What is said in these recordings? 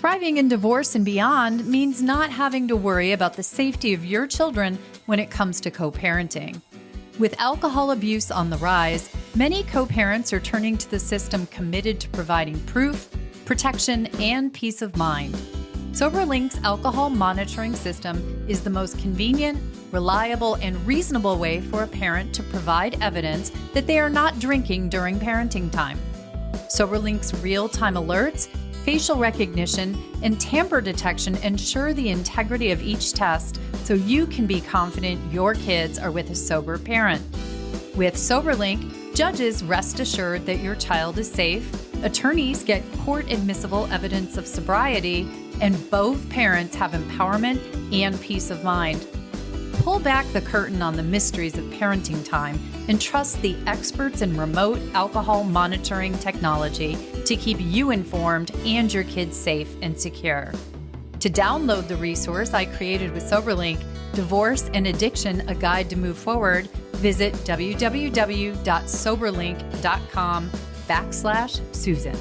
Thriving in divorce and beyond means not having to worry about the safety of your children when it comes to co-parenting. With alcohol abuse on the rise, many co-parents are turning to the system committed to providing proof, protection, and peace of mind. SoberLink's alcohol monitoring system is the most convenient, reliable, and reasonable way for a parent to provide evidence that they are not drinking during parenting time. SoberLink's real-time alerts, facial recognition, and tamper detection ensure the integrity of each test so you can be confident your kids are with a sober parent. With SoberLink, judges rest assured that your child is safe, attorneys get court-admissible evidence of sobriety, and both parents have empowerment and peace of mind. Pull back the curtain on the mysteries of parenting time and trust the experts in remote alcohol monitoring technology to keep you informed and your kids safe and secure. To download the resource I created with SoberLink, Divorce and Addiction, A Guide to Move Forward, visit www.soberlink.com/Susan.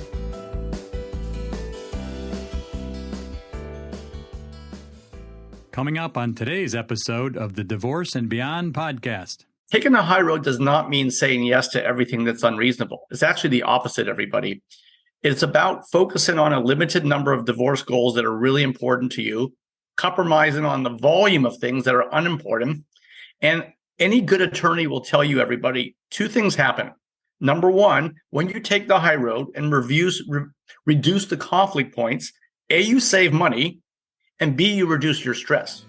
Coming up on today's episode of the Divorce and Beyond podcast. Taking the high road does not mean saying yes to everything that's unreasonable. It's actually the opposite, everybody. It's about focusing on a limited number of divorce goals that are really important to you, compromising on the volume of things that are unimportant. And any good attorney will tell you, everybody, two things happen. Number one, when you take the high road and reduce the conflict points, A, you save money, and B, you reduce your stress.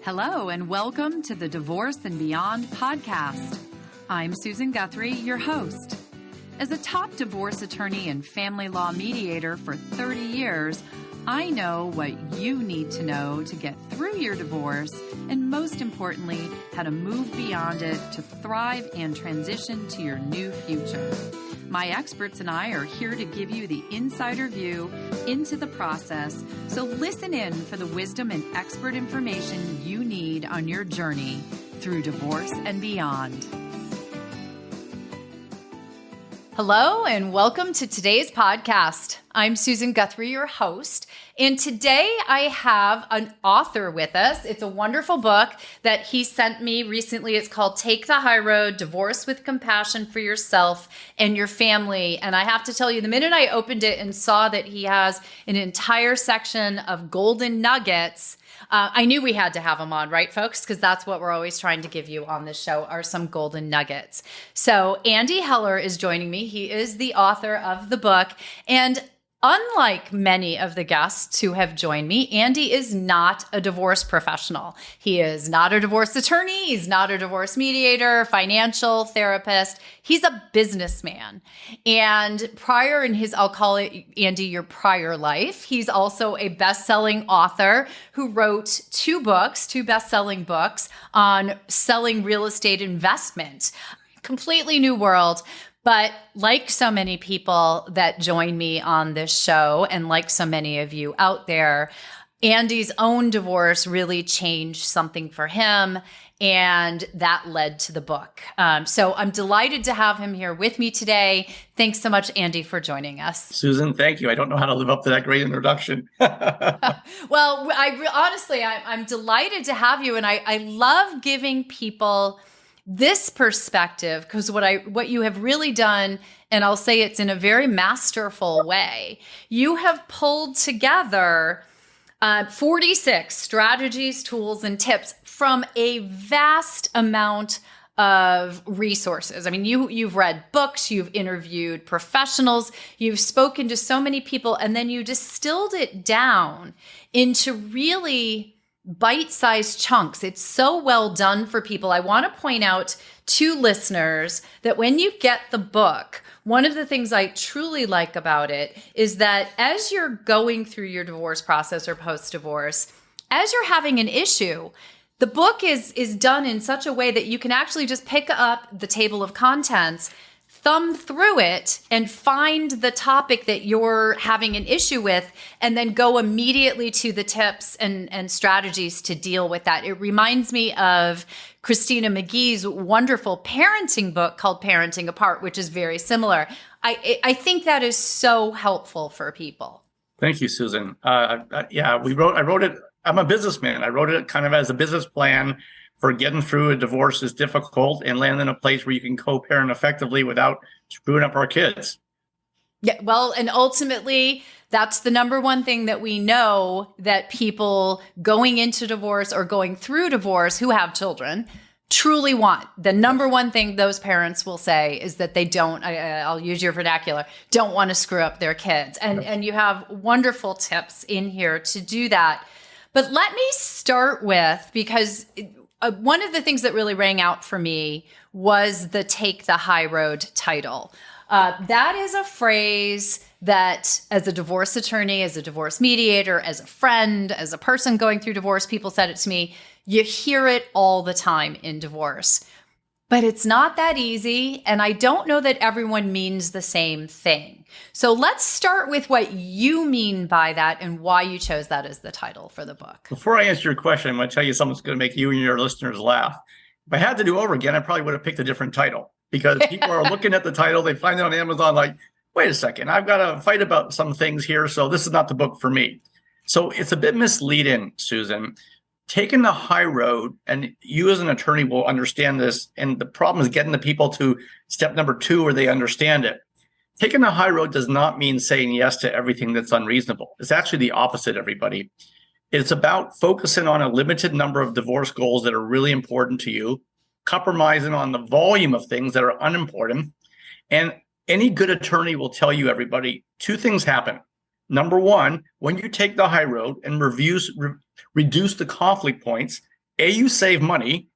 Hello, and welcome to the Divorce and Beyond podcast. I'm Susan Guthrie, your host. As a top divorce attorney and family law mediator for 30 years, I know what you need to know to get through your divorce, and most importantly, how to move beyond it to thrive and transition to your new future. My experts and I are here to give you the insider view into the process, so listen in for the wisdom and expert information you need on your journey through divorce and beyond. Hello, and welcome to today's podcast. I'm Susan Guthrie, your host, and today I have an author with us. It's a wonderful book that he sent me recently. It's called Take the High Road, Divorce with Compassion for Yourself and Your Family. And I have to tell you, the minute I opened it and saw that he has an entire section of golden nuggets, I knew we had to have him on, right, folks? Because that's what we're always trying to give you on this show are some golden nuggets. So Andy Heller is joining me. He is the author of the book. And unlike many of the guests who have joined me, Andy is not a divorce professional. He is not a divorce attorney. He's not a divorce mediator, financial therapist. He's a businessman. And prior in his, I'll call it, Andy, your prior life, he's also a best-selling author who wrote two best-selling books on selling real estate investment. Completely new world. But like so many people that join me on this show, and like so many of you out there, Andy's own divorce really changed something for him, and that led to the book. So I'm delighted to have him here with me today. Thanks so much, Andy, for joining us. Susan, thank you. I don't know how to live up to that great introduction. Well, honestly, I'm delighted to have you, and I love giving people this perspective, because what you have really done, and I'll say it's in a very masterful way, you have pulled together 46 strategies, tools, and tips from a vast amount of resources. I mean, you've read books, you've interviewed professionals, you've spoken to so many people, and then you distilled it down into really bite-sized chunks. It's so well done for people. I want to point out to listeners that when you get the book, one of the things I truly like about it is that as you're going through your divorce process or post-divorce, as you're having an issue, the book is done in such a way that you can actually just pick up the table of contents, thumb through it and find the topic that you're having an issue with, and then go immediately to the tips and strategies to deal with that. It reminds me of Christina McGee's wonderful parenting book called Parenting Apart, which is very similar. I think that is so helpful for people. Thank you, Susan. I wrote it. I'm a businessman. I wrote it kind of as a business plan for getting through a divorce is difficult and land in a place where you can co-parent effectively without screwing up our kids. Yeah, well, and ultimately, that's the number one thing that we know that people going into divorce or going through divorce who have children truly want. The number one thing those parents will say is that they don't, I'll use your vernacular, don't want to screw up their kids. And you have wonderful tips in here to do that. But let me start with, because one of the things that really rang out for me was the Take the High Road title. That is a phrase that, as a divorce attorney, as a divorce mediator, as a friend, as a person going through divorce, people said it to me, you hear it all the time in divorce. But it's not that easy, and I don't know that everyone means the same thing. So let's start with what you mean by that and why you chose that as the title for the book. Before I answer your question, I'm going to tell you something that's going to make you and your listeners laugh. If I had to do over again, I probably would have picked a different title, because people are looking at the title, they find it on Amazon like, wait a second, I've got to fight about some things here, so this is not the book for me. So it's a bit misleading, Susan. Taking the high road, and you as an attorney will understand this, and the problem is getting the people to step number 2 where they understand it. Taking the high road does not mean saying yes to everything that's unreasonable. It's actually the opposite, everybody. It's about focusing on a limited number of divorce goals that are really important to you, compromising on the volume of things that are unimportant. And any good attorney will tell you, everybody, 2 things happen. Number 1, when you take the high road and reduce the conflict points, A, you save money,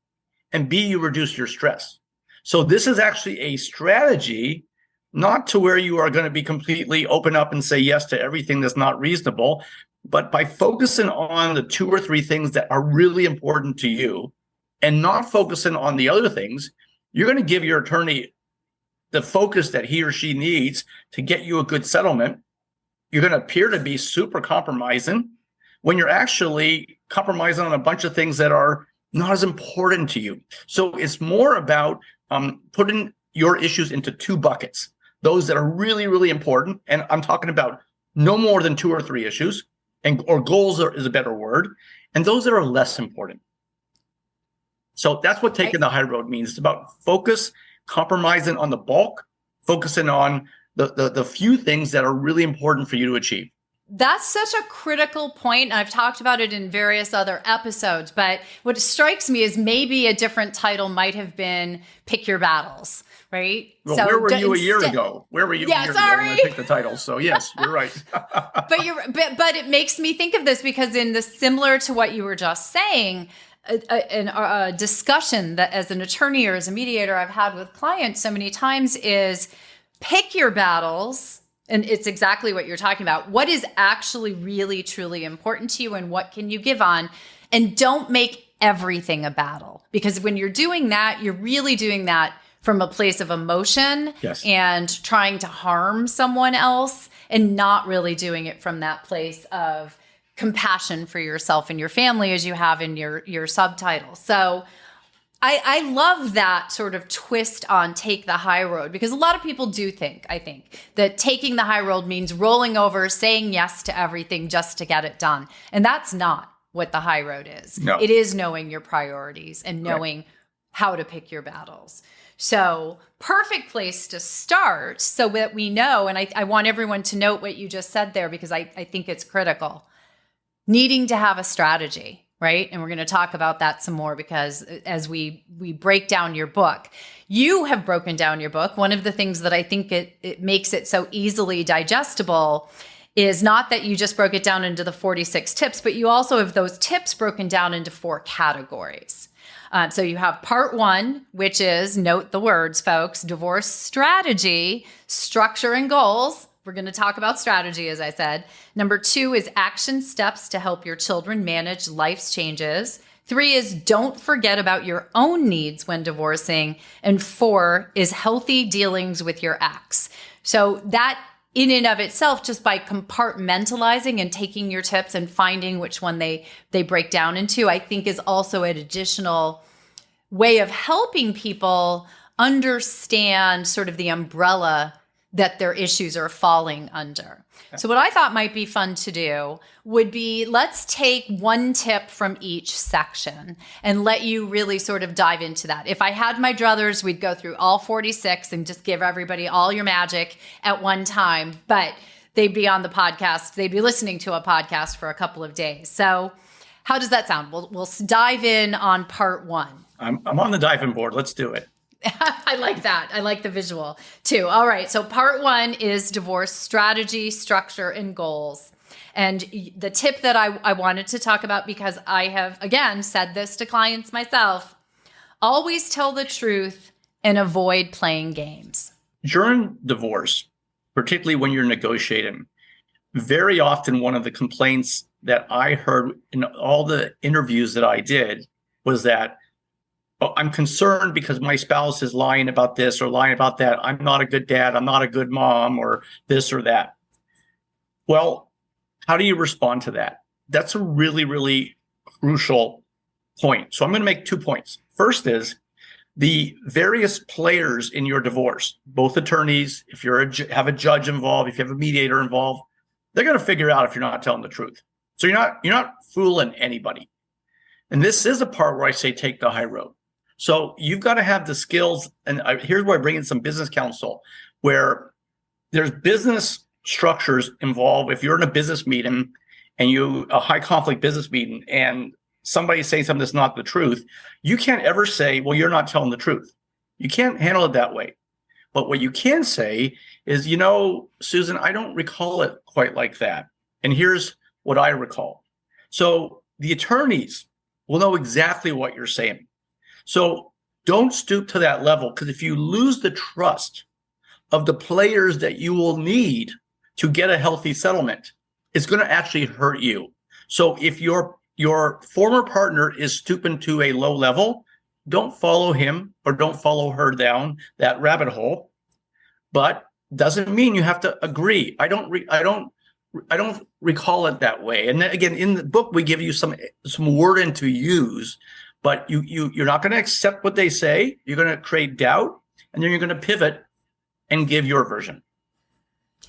and B, you reduce your stress. So this is actually a strategy, not to where you are going to be completely open up and say yes to everything that's not reasonable, but by focusing on the 2 or 3 things that are really important to you and not focusing on the other things, you're going to give your attorney the focus that he or she needs to get you a good settlement. You're going to appear to be super compromising when you're actually compromising on a bunch of things that are not as important to you. So it's more about putting your issues into 2 buckets. Those that are really, really important, and I'm talking about no more than 2 or 3 issues, or goals is a better word, and those that are less important. So that's what taking the high road means. It's about focus, compromising on the bulk, focusing on the few things that are really important for you to achieve. That's such a critical point. I've talked about it in various other episodes, but what strikes me is maybe a different title might have been Pick Your Battles, right? Well, so where were you a year ago? Where were you a year ago when I picked the title? So yes, you're right. But it makes me think of this because similar to what you were just saying, a discussion that as an attorney or as a mediator I've had with clients so many times is pick your battles. And it's exactly what you're talking about. What is actually really, truly important to you and what can you give on? And don't make everything a battle. Because when you're doing that, you're really doing that from a place of emotion and trying to harm someone else and not really doing it from that place of compassion for yourself and your family as you have in your subtitle. So I love that sort of twist on take the high road, because a lot of people do think, I think, that taking the high road means rolling over, saying yes to everything just to get it done. And that's not what the high road is. No. It is knowing your priorities and knowing how to pick your battles. So perfect place to start so that we know, and I want everyone to note what you just said there because I think it's critical. Needing to have a strategy. Right? And we're going to talk about that some more because as we break down your book, you have broken down your book. One of the things that I think it makes it so easily digestible is not that you just broke it down into the 46 tips, but you also have those tips broken down into 4 categories. So you have part 1, which is, note the words, folks, divorce strategy, structure and goals. We're going to talk about strategy, as I said. Number 2 is action steps to help your children manage life's changes. 3 is don't forget about your own needs when divorcing. And 4 is healthy dealings with your ex. So that in and of itself, just by compartmentalizing and taking your tips and finding which one they break down into, I think is also an additional way of helping people understand sort of the umbrella that their issues are falling under. So what I thought might be fun to do would be, let's take one tip from each section and let you really sort of dive into that. If I had my druthers, we'd go through all 46 and just give everybody all your magic at one time, but they'd be on the podcast. They'd be listening to a podcast for a couple of days. So how does that sound? We'll dive in on part 1. I'm on the diving board. Let's do it. I like that. I like the visual too. All right. So part 1 is divorce strategy, structure, and goals. And the tip that I wanted to talk about, because I have, again, said this to clients myself, always tell the truth and avoid playing games. During divorce, particularly when you're negotiating, very often one of the complaints that I heard in all the interviews that I did was that, oh, I'm concerned because my spouse is lying about this or lying about that. I'm not a good dad. I'm not a good mom, or this or that. Well, how do you respond to that? That's a really, really crucial point. So I'm going to make 2 points. First is the various players in your divorce, both attorneys, if you have a judge involved, if you have a mediator involved, they're going to figure out if you're not telling the truth. So you're not fooling anybody. And this is a part where I say take the high road. So you've got to have the skills, and here's where I bring in some business counsel, where there's business structures involved. If you're in a business meeting and a high conflict business meeting, and somebody's saying something that's not the truth, you can't ever say, well, you're not telling the truth. You can't handle it that way. But what you can say is, Susan, I don't recall it quite like that. And here's what I recall. So the attorneys will know exactly what you're saying. So don't stoop to that level, because if you lose the trust of the players that you will need to get a healthy settlement, it's going to actually hurt you. So if your former partner is stooping to a low level, don't follow him or don't follow her down that rabbit hole. But doesn't mean you have to agree. I don't recall it that way. And then again, in the book, we give you some wording to use. But you're not going to accept what they say. You're going to create doubt, and then you're going to pivot and give your version.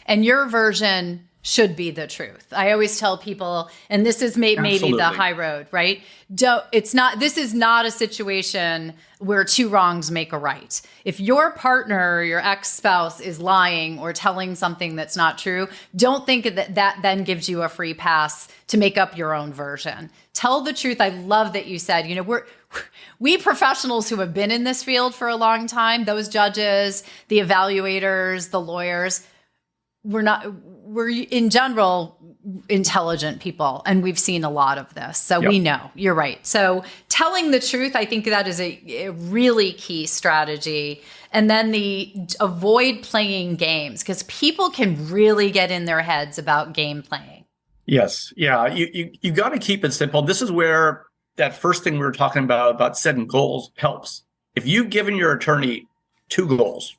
And your version should be the truth. I always tell people, and this is maybe the high road, right? This is not a situation where 2 wrongs make a right. If your partner or your ex-spouse is lying or telling something that's not true, don't think that then gives you a free pass to make up your own version. Tell the truth. I love that you said, we professionals who have been in this field for a long time, those judges, the evaluators, the lawyers, we're in general intelligent people, and we've seen a lot of this. So We know you're right. So telling the truth, I think that is a really key strategy. And then the avoid playing games, because people can really get in their heads about game playing. Yes. Yeah. You got to keep it simple. This is where that first thing we were talking about setting goals helps. If you've given your attorney 2 goals,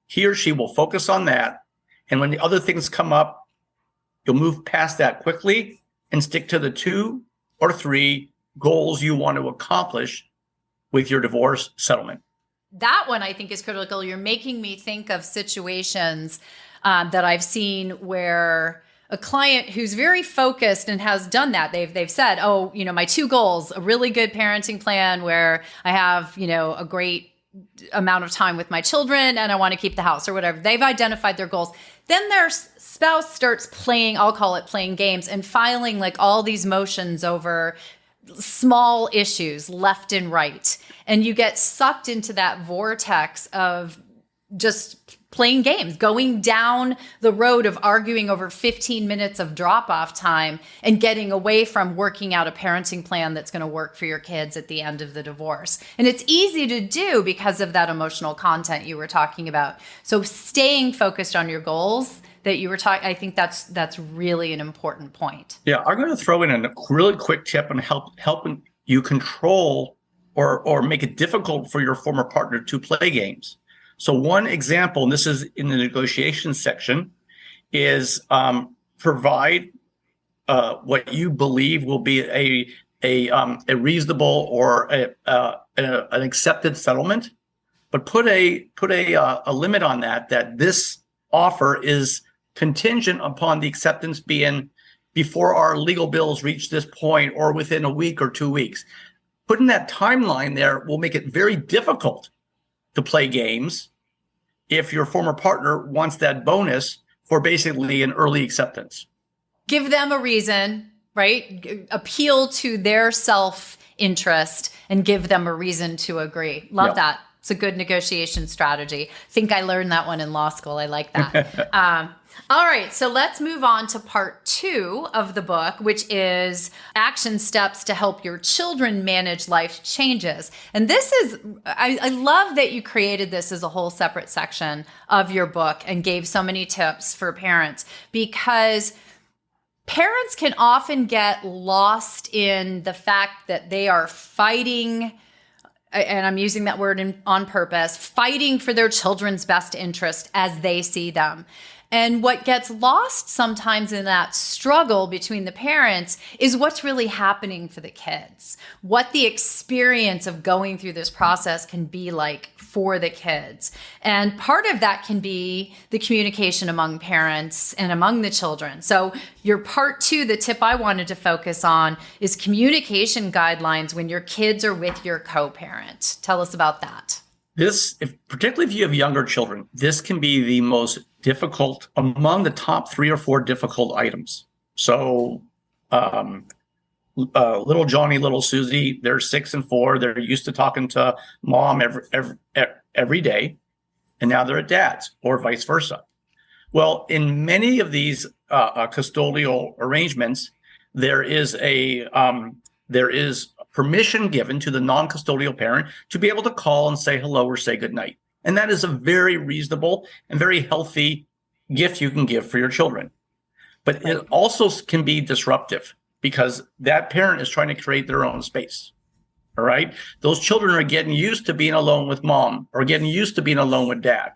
he or she will focus on that. And when the other things come up, you'll move past that quickly and stick to the 2 or 3 goals you want to accomplish with your divorce settlement. That one I think is critical. You're making me think of situations that I've seen where a client who's very focused and has done that, they've said, oh, my 2 goals, a really good parenting plan where I have, a great amount of time with my children and I want to keep the house or whatever. They've identified their goals. Then their spouse starts playing, I'll call it playing games, and filing like all these motions over small issues left and right. And you get sucked into that vortex of just playing games, going down the road of arguing over 15 minutes of drop-off time and getting away from working out a parenting plan that's going to work for your kids at the end of the divorce. And it's easy to do because of that emotional content you were talking about. So staying focused on your goals that you were talking, I think that's really an important point. Yeah, I'm going to throw in a really quick tip on helping you control or make it difficult for your former partner to play games. So one example, and this is in the negotiation section, is provide what you believe will be a reasonable or an accepted settlement, but put a limit on that this offer is contingent upon the acceptance being before our legal bills reach this point or within a week or 2 weeks. Putting that timeline there will make it very difficult to play games if your former partner wants that bonus for basically an early acceptance. Give them a reason, right? Appeal to their self-interest and give them a reason to agree. Love that. It's a good negotiation strategy. I think I learned that one in law school. I like that. All right, so let's move on to part 2 of the book, which is action steps to help your children manage life changes. And this is, I love that you created this as a whole separate section of your book and gave so many tips for parents, because parents can often get lost in the fact that they are fighting, and I'm using that word on purpose, fighting for their children's best interest as they see them. And what gets lost sometimes in that struggle between the parents is what's really happening for the kids, what the experience of going through this process can be like for the kids. And part of that can be the communication among parents and among the children. So your part 2, the tip I wanted to focus on, is communication guidelines when your kids are with your co-parent. Tell us about that. Particularly if you have younger children, this can be the most difficult among the top 3 or 4 difficult items. So little Johnny, little Susie, they're 6 and 4. They're used to talking to mom every day, and now they're at dad's, or vice versa. Well, in many of these custodial arrangements, there is permission given to the non-custodial parent to be able to call and say hello or say goodnight. And that is a very reasonable and very healthy gift you can give for your children. But it also can be disruptive because that parent is trying to create their own space. All right. Those children are getting used to being alone with mom or getting used to being alone with dad.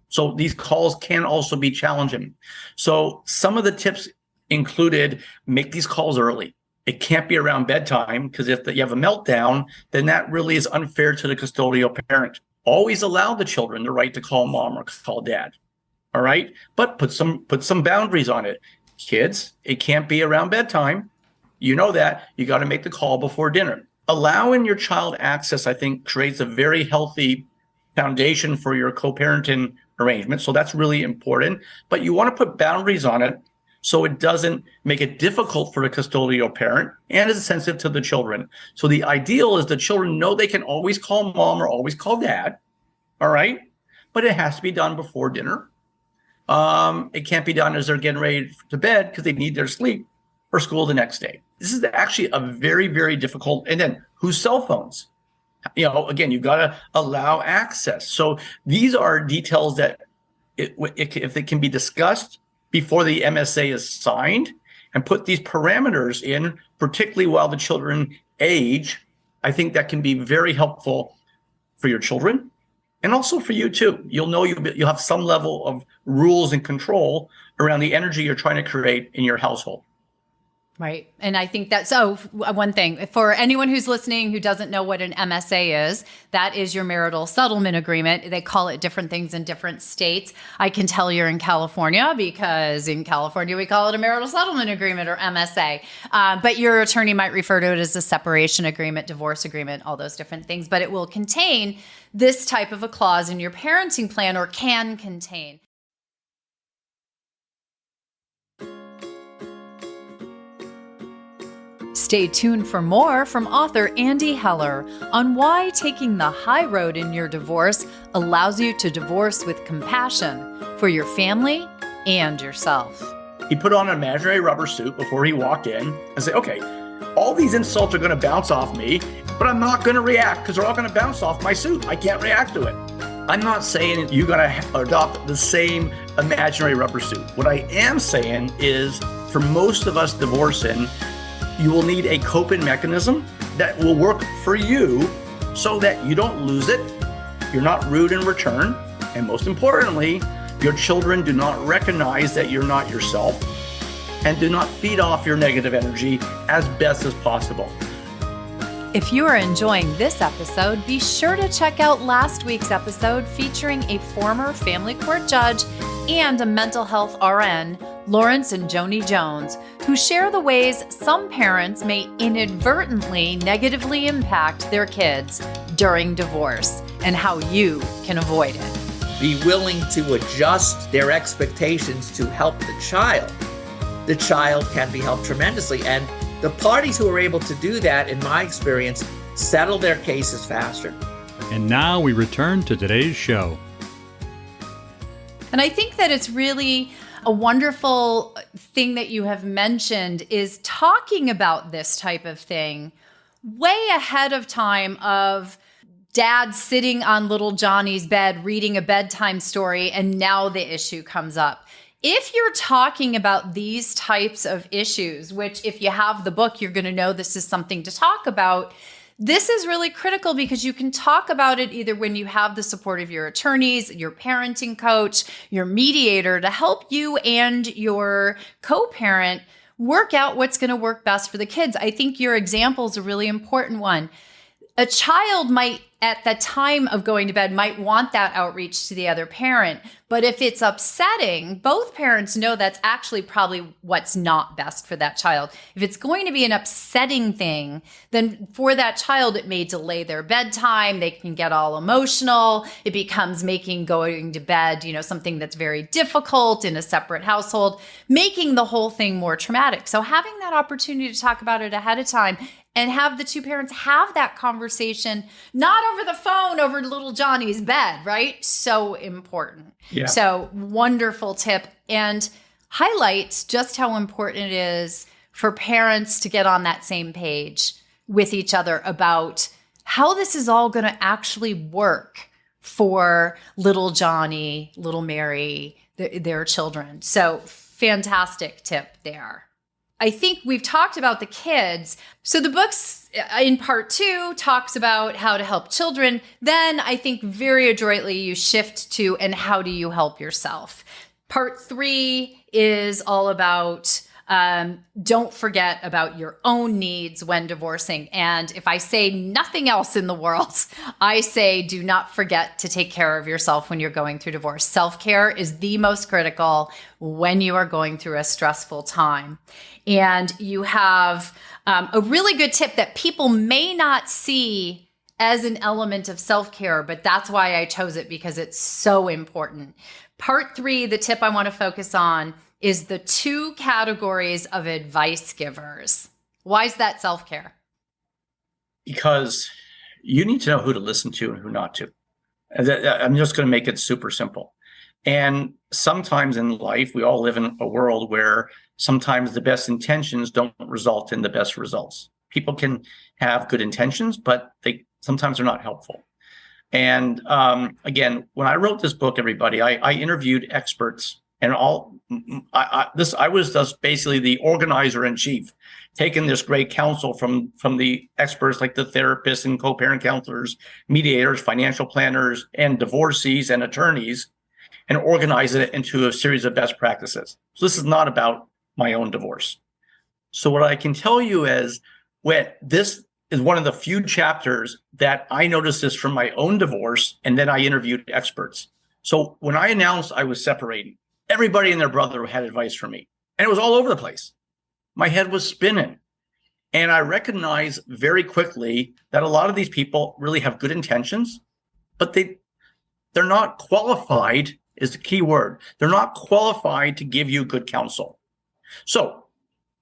So these calls can also be challenging. So some of the tips included: make these calls early. It can't be around bedtime, because if you have a meltdown, then that really is unfair to the custodial parent. Always allow the children the right to call mom or call dad. All right. But put some boundaries on it. Kids, it can't be around bedtime. You know that. You got to make the call before dinner. Allowing your child access, I think, creates a very healthy foundation for your co-parenting arrangement. So that's really important. But you want to put boundaries on it so it doesn't make it difficult for the custodial parent and is sensitive to the children. So the ideal is the children know they can always call mom or always call dad. All right. But it has to be done before dinner. It can't be done as they're getting ready to bed because they need their sleep for school the next day. This is actually a very, very difficult. And then whose cell phones? Again, you've got to allow access. So these are details that if they can be discussed before the MSA is signed and put these parameters in, particularly while the children age, I think that can be very helpful for your children and also for you too. You'll know you'll have some level of rules and control around the energy you're trying to create in your household. Right. And I think that, so one thing for anyone who's listening who doesn't know what an MSA is, that is your marital settlement agreement. They call it different things in different states. I can tell you're in California because in California, we call it a marital settlement agreement or MSA. But your attorney might refer to it as a separation agreement, divorce agreement, all those different things. But it will contain this type of a clause in your parenting plan, or can contain. Stay tuned for more from author Andy Heller on why taking the high road in your divorce allows you to divorce with compassion for your family and yourself. He put on an imaginary rubber suit before he walked in and said, okay, all these insults are going to bounce off me, but I'm not going to react because they're all going to bounce off my suit. I can't react to it. I'm not saying you got to adopt the same imaginary rubber suit. What I am saying is, for most of us divorcing, you will need a coping mechanism that will work for you so that you don't lose it, you're not rude in return, and most importantly, your children do not recognize that you're not yourself and do not feed off your negative energy as best as possible. If you are enjoying this episode, be sure to check out last week's episode featuring a former family court judge and a mental health RN, Lawrence and Joni Jones, who share the ways some parents may inadvertently negatively impact their kids during divorce and how you can avoid it. Be willing to adjust their expectations to help the child. The child can be helped tremendously. And the parties who are able to do that, in my experience, settle their cases faster. And now we return to today's show. And I think that it's really a wonderful thing that you have mentioned is talking about this type of thing way ahead of time of dad sitting on little Johnny's bed reading a bedtime story, and now the issue comes up. If you're talking about these types of issues, which if you have the book, you're going to know this is something to talk about. This is really critical because you can talk about it either when you have the support of your attorneys, your parenting coach, your mediator to help you and your co-parent work out what's going to work best for the kids. I think your example is a really important one. A child might, at the time of going to bed, might want that outreach to the other parent. But if it's upsetting, both parents know that's actually probably what's not best for that child. If it's going to be an upsetting thing, then for that child, it may delay their bedtime. They can get all emotional. It becomes making going to bed, something that's very difficult in a separate household, making the whole thing more traumatic. So having that opportunity to talk about it ahead of time and have the two parents have that conversation, not over the phone, over little Johnny's bed, right? So important. Yeah. So wonderful tip, and highlights just how important it is for parents to get on that same page with each other about how this is all going to actually work for little Johnny, little Mary, their children. So fantastic tip there. I think we've talked about the kids. So the book's in part 2 talks about how to help children. Then I think very adroitly you shift to, and how do you help yourself? Part 3 is all about don't forget about your own needs when divorcing. And if I say nothing else in the world, I say do not forget to take care of yourself when you're going through divorce. Self-care is the most critical when you are going through a stressful time. And you have a really good tip that people may not see as an element of self-care, but that's why I chose it, because it's so important. Part 3, the tip I want to focus on is the 2 categories of advice givers. Why is that self-care? Because you need to know who to listen to and who not to. I'm just going to make it super simple. And sometimes in life, we all live in a world where sometimes the best intentions don't result in the best results. People can have good intentions, but sometimes they're not helpful. And again, when I wrote this book, everybody, I interviewed experts, and I was just basically the organizer in chief, taking this great counsel from the experts like the therapists and co-parent counselors, mediators, financial planners, and divorcees and attorneys, and organize it into a series of best practices. So this is not about my own divorce. So what I can tell you is, this is one of the few chapters that I noticed this from my own divorce, and then I interviewed experts. So when I announced I was separating, everybody and their brother had advice for me, and it was all over the place. My head was spinning. And I recognized very quickly that a lot of these people really have good intentions, but they're not qualified, is the key word. They're not qualified to give you good counsel. So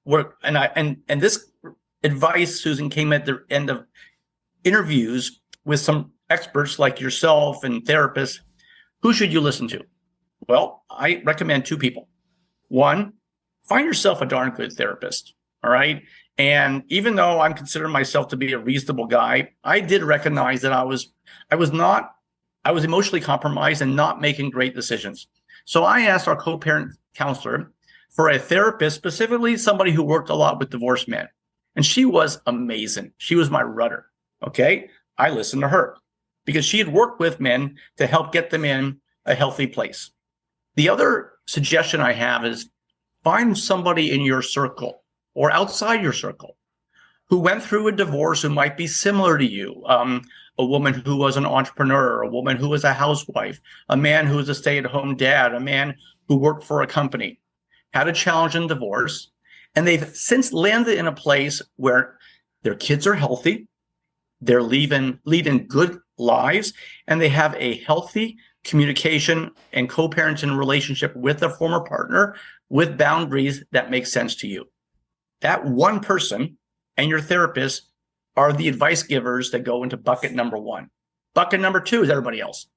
this advice, Susan, came at the end of interviews with some experts like yourself and therapists. Who should you listen to? Well, I recommend 2 people. 1, find yourself a darn good therapist. All right. And even though I'm considering myself to be a reasonable guy, I did recognize that I was emotionally compromised and not making great decisions. So I asked our co-parent counselor for a therapist, specifically somebody who worked a lot with divorced men. And she was amazing. She was my rudder. Okay. I listened to her because she had worked with men to help get them in a healthy place. The other suggestion I have is find somebody in your circle or outside your circle who went through a divorce who might be similar to you. A woman who was an entrepreneur, a woman who was a housewife, a man who was a stay-at-home dad, a man who worked for a company, had a challenging divorce, and they've since landed in a place where their kids are healthy, they're leading good lives, and they have a healthy communication and co-parenting relationship with their former partner with boundaries that make sense to you. That one person and your therapist are the advice givers that go into bucket number one. Bucket number two is everybody else.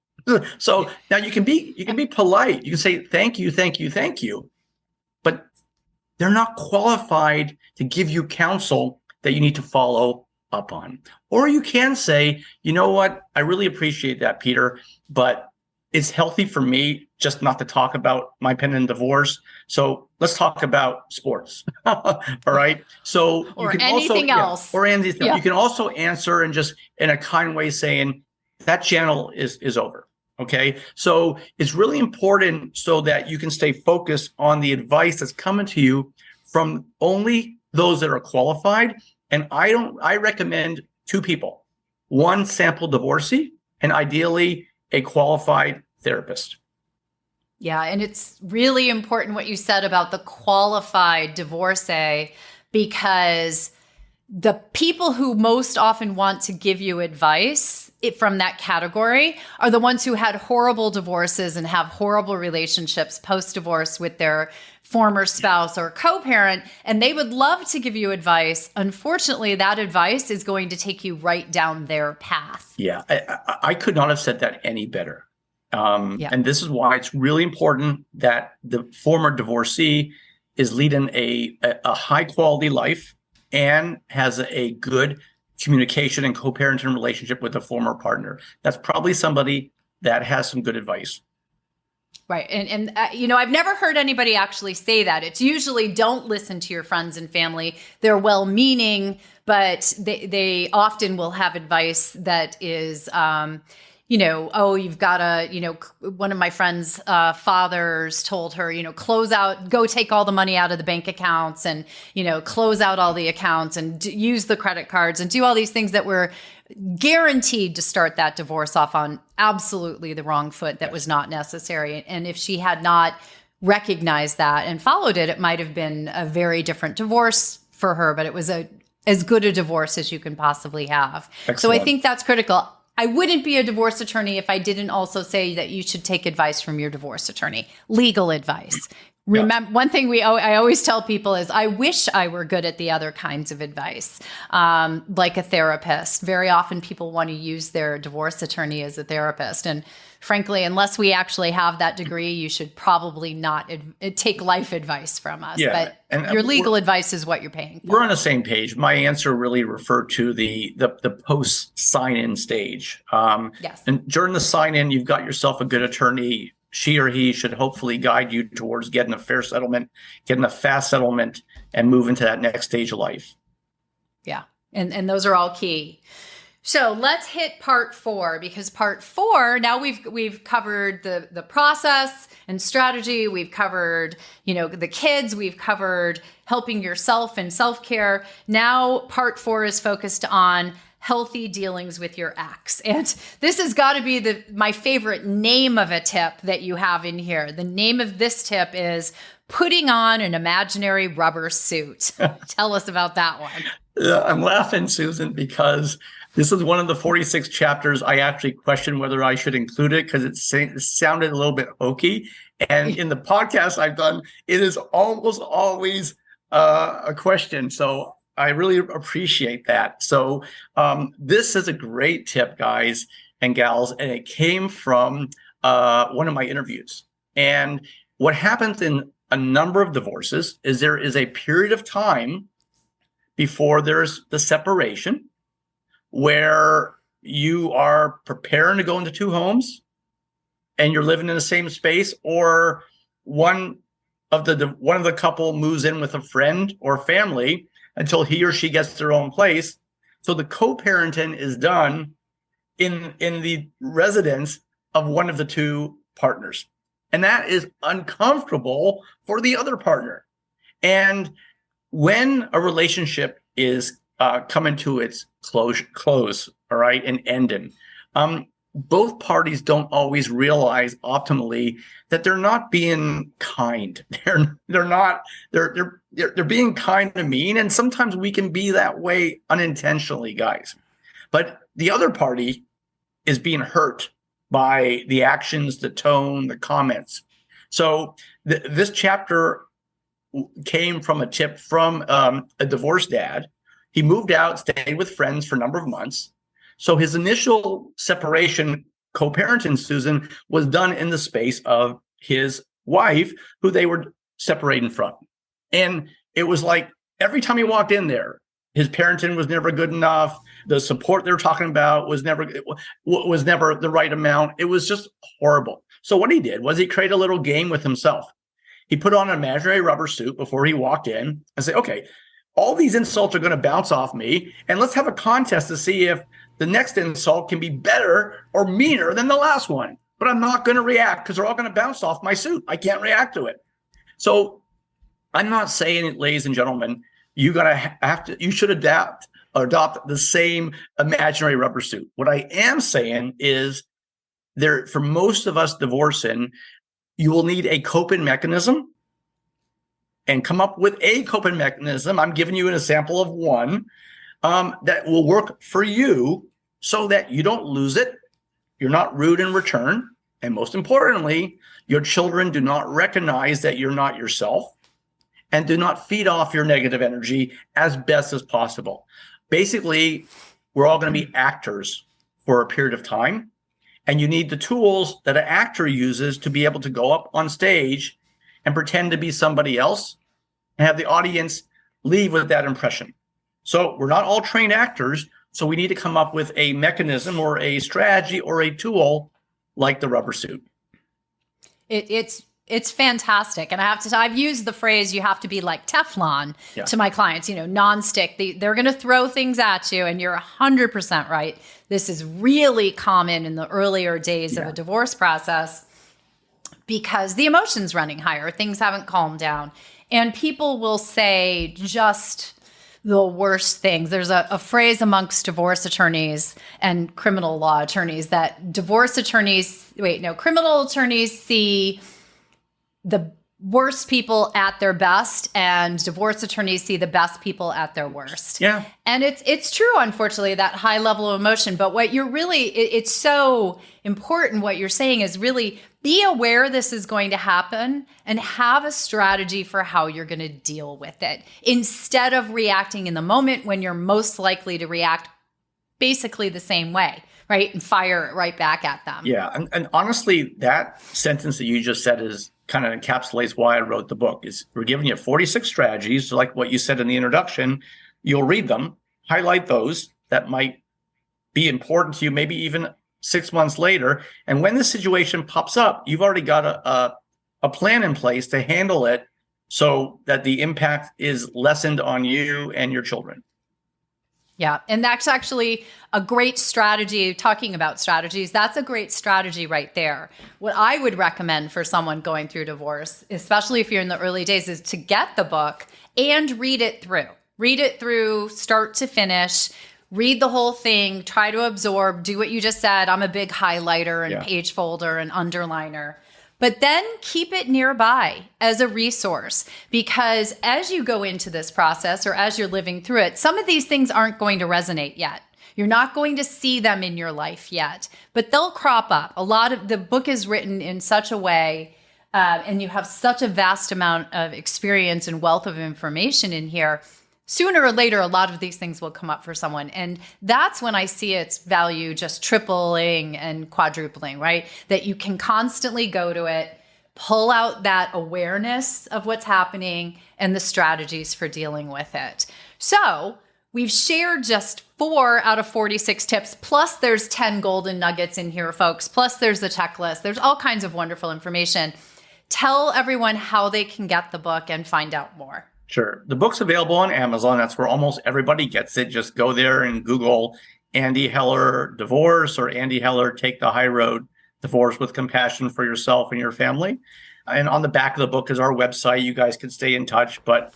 So now you can be polite. You can say thank you, thank you, thank you, but they're not qualified to give you counsel that you need to follow up on. Or you can say, you know what, I really appreciate that, Peter, but it's healthy for me just not to talk about my pending divorce. So let's talk about sports. All right. So or you can anything also, else. Yeah, or anything. Yeah. You can also answer and just in a kind way saying that channel is over. Okay. So it's really important so that you can stay focused on the advice that's coming to you from only those that are qualified. And I recommend two people, one sample divorcee and ideally a qualified therapist. Yeah. And it's really important what you said about the qualified divorcee, because the people who most often want to give you advice from that category are the ones who had horrible divorces and have horrible relationships post-divorce with their former spouse or co-parent, and they would love to give you advice. Unfortunately, that advice is going to take you right down their path. Yeah, I could not have said that any better. And this is why it's really important that the former divorcee is leading a high quality life and has a good communication and co-parenting relationship with the former partner. That's probably somebody that has some good advice. Right. And I've never heard anybody actually say that. It's usually don't listen to your friends and family. They're well-meaning, but they often will have advice that is, you've got to, one of my friends' fathers told her, go take all the money out of the bank accounts and, close out all the accounts and use the credit cards and do all these things that were guaranteed to start that divorce off on absolutely the wrong foot. That was not necessary. And if she had not recognized that and followed it, it might have been a very different divorce for her, but it was as good a divorce as you can possibly have. Excellent. So I think that's critical. I wouldn't be a divorce attorney if I didn't also say that you should take advice from your divorce attorney, legal advice. Remember, one thing I always tell people is I wish I were good at the other kinds of advice, like a therapist. Very often people want to use their divorce attorney as a therapist. And frankly, unless we actually have that degree, you should probably not take life advice from us. Yeah, but and your legal advice is what you're paying for. We're on the same page. My answer really referred to the post sign-in stage. Yes. And during the sign-in, you've got yourself a good attorney. She or he should hopefully guide you towards getting a fair settlement, getting a fast settlement, and move into that next stage of life. Yeah. And those are all key. So let's hit part 4, because part 4, now we've covered the process and strategy. We've covered, the kids. We've covered helping yourself and self-care. Now part 4 is focused on healthy dealings with your ex. And this has got to be my favorite name of a tip that you have in here. The name of this tip is putting on an imaginary rubber suit. Tell us about that one. Yeah, I'm laughing, Susan, because this is one of the 46 chapters I actually questioned whether I should include it because it sounded a little bit hokey. And in the podcast I've done, it is almost always a question. So I really appreciate that. So this is a great tip, guys and gals, and it came from one of my interviews. And what happens in a number of divorces is there is a period of time before there's the separation where you are preparing to go into two homes and you're living in the same space, or one of the couple moves in with a friend or family until he or she gets their own place. So the co-parenting is done in the residence of one of the two partners. And that is uncomfortable for the other partner. And when a relationship is coming to its close, all right, and ending, both parties don't always realize optimally that they're not being kind. They're being kind and mean, and sometimes we can be that way unintentionally, guys. But the other party is being hurt by the actions, the tone, the comments. So this chapter came from a tip from a divorced dad. He moved out, stayed with friends for a number of months. So his initial separation, co-parenting Susan, was done in the space of his wife, who they were separating from. And it was like every time he walked in there, his parenting was never good enough. The support they were talking about was never the right amount. It was just horrible. So what he did was he created a little game with himself. He put on an imaginary rubber suit before he walked in and said, okay, all these insults are going to bounce off me, and let's have a contest to see if the next insult can be better or meaner than the last one. But I'm not going to react because they're all going to bounce off my suit. I can't react to it. So I'm not saying, ladies and gentlemen, you should adopt the same imaginary rubber suit. What I am saying is for most of us divorcing, you will need a coping mechanism and come up with a coping mechanism. I'm giving you an example of one that will work for you so that you don't lose it. You're not rude in return. And most importantly, your children do not recognize that you're not yourself and do not feed off your negative energy as best as possible. Basically, we're all going to be actors for a period of time. And you need the tools that an actor uses to be able to go up on stage and pretend to be somebody else and have the audience leave with that impression. So we're not all trained actors, so we need to come up with a mechanism or a strategy or a tool like the rubber suit. It's fantastic. And I've used the phrase, you have to be like Teflon to my clients, nonstick. They're going to throw things at you, and you're 100% right. This is really common in the earlier days of a divorce process because the emotion's running higher. Things haven't calmed down. And people will say just the worst things. There's a phrase amongst divorce attorneys and criminal law attorneys that criminal attorneys see the worst people at their best, and divorce attorneys see the best people at their worst. Yeah. And it's true, unfortunately, that high level of emotion. But what you're really, it's so important. What you're saying is really be aware this is going to happen and have a strategy for how you're going to deal with it instead of reacting in the moment when you're most likely to react basically the same way, right? And fire it right back at them. Yeah. And honestly, that sentence that you just said is kind of encapsulates why I wrote the book. Is we're giving you 46 strategies, like what you said in the introduction. You'll read them, highlight those that might be important to you, maybe even 6 months later. And when the situation pops up, you've already got a plan in place to handle it so that the impact is lessened on you and your children. Yeah. And that's actually a great strategy. Talking about strategies, that's a great strategy right there. What I would recommend for someone going through divorce, especially if you're in the early days, is to get the book and read it through. Read it through start to finish. Read the whole thing. Try to absorb. Do what you just said. I'm a big highlighter and page folder and underliner. But then keep it nearby as a resource, because as you go into this process or as you're living through it, some of these things aren't going to resonate yet. You're not going to see them in your life yet, but they'll crop up. A lot of the book is written in such a way, and you have such a vast amount of experience and wealth of information in here. Sooner or later, a lot of these things will come up for someone. And that's when I see its value just tripling and quadrupling, right? That you can constantly go to it, pull out that awareness of what's happening and the strategies for dealing with it. So we've shared just 4 out of 46 tips, plus there's 10 golden nuggets in here, folks. Plus there's the checklist. There's all kinds of wonderful information. Tell everyone how they can get the book and find out more. Sure. The book's available on Amazon. That's where almost everybody gets it. Just go there and Google Andy Heller divorce or Andy Heller take the high road, divorce with compassion for yourself and your family. And on the back of the book is our website. You guys can stay in touch, but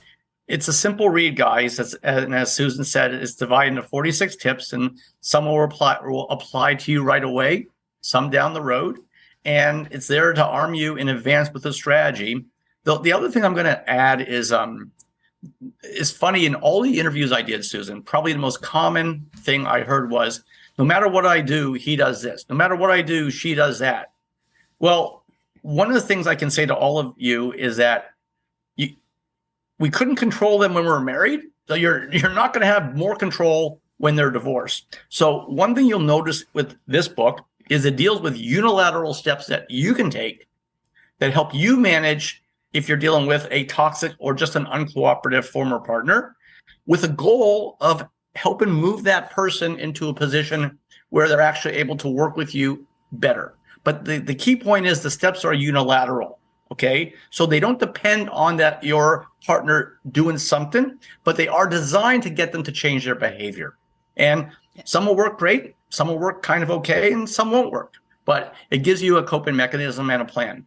it's a simple read, guys. And as Susan said, it's divided into 46 tips, and some will apply to you right away, some down the road. And it's there to arm you in advance with a strategy. The other thing I'm going to add is it's funny, in all the interviews I did, Susan, probably the most common thing I heard was, no matter what I do, he does this. No matter what I do, she does that. Well, one of the things I can say to all of you is that we couldn't control them when we were married. So you're not going to have more control when they're divorced. So one thing you'll notice with this book is it deals with unilateral steps that you can take that help you manage if you're dealing with a toxic or just an uncooperative former partner, with a goal of helping move that person into a position where they're actually able to work with you better. But the key point is the steps are unilateral, okay? So they don't depend on that your partner doing something, but they are designed to get them to change their behavior. And some will work great, some will work kind of okay, and some won't work. But it gives you a coping mechanism and a plan.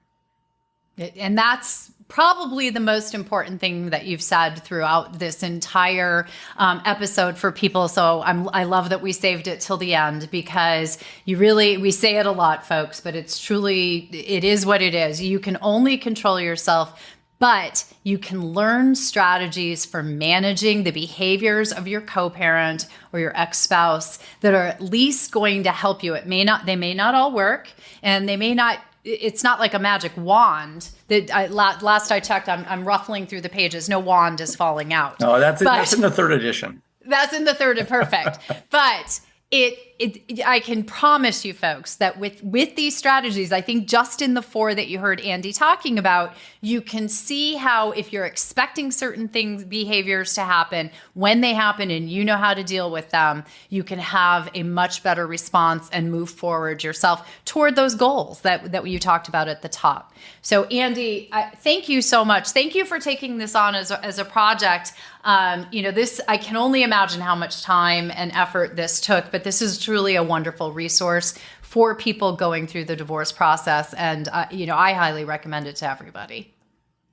And that's probably the most important thing that you've said throughout this entire episode for people. So I love that we saved it till the end, because we say it a lot, folks, but it is what it is. You can only control yourself, but you can learn strategies for managing the behaviors of your co-parent or your ex-spouse that are at least going to help you. They may not all work, and it's not like a magic wand that last I checked, I'm ruffling through the pages. No wand is falling out. No, that's in the third edition. That's in the third, perfect. But I can promise you, folks, that with these strategies, I think just in the 4 that you heard Andy talking about, you can see how, if you're expecting certain behaviors to happen, when they happen and you know how to deal with them, you can have a much better response and move forward yourself toward those goals that you talked about at the top. So Andy, thank you so much. Thank you for taking this on as a project. I can only imagine how much time and effort this took, but this is truly a wonderful resource for people going through the divorce process. And, I highly recommend it to everybody.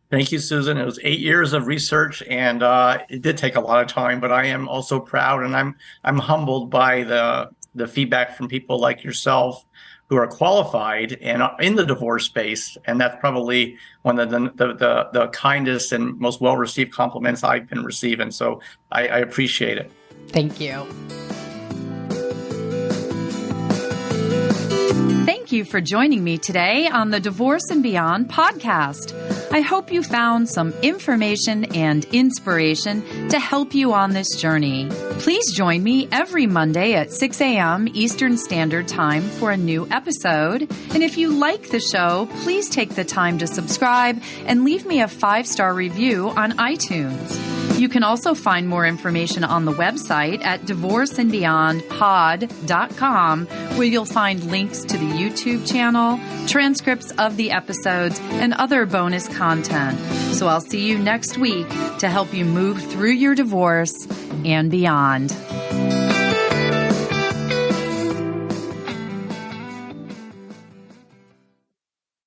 Thank you, Susan. It was 8 years of research, and it did take a lot of time, but I am also proud, and I'm humbled by the feedback from people like yourself who are qualified and are in the divorce space. And that's probably one of the kindest and most well-received compliments I've been receiving. So I appreciate it. Thank you. Thank you for joining me today on the Divorce and Beyond podcast. I hope you found some information and inspiration to help you on this journey. Please join me every Monday at 6 a.m. Eastern Standard Time for a new episode. And if you like the show, please take the time to subscribe and leave me a 5-star review on iTunes. You can also find more information on the website at divorceandbeyondpod.com, where you'll find links to the YouTube channel, transcripts of the episodes, and other bonus content. So I'll see you next week to help you move through your divorce and beyond.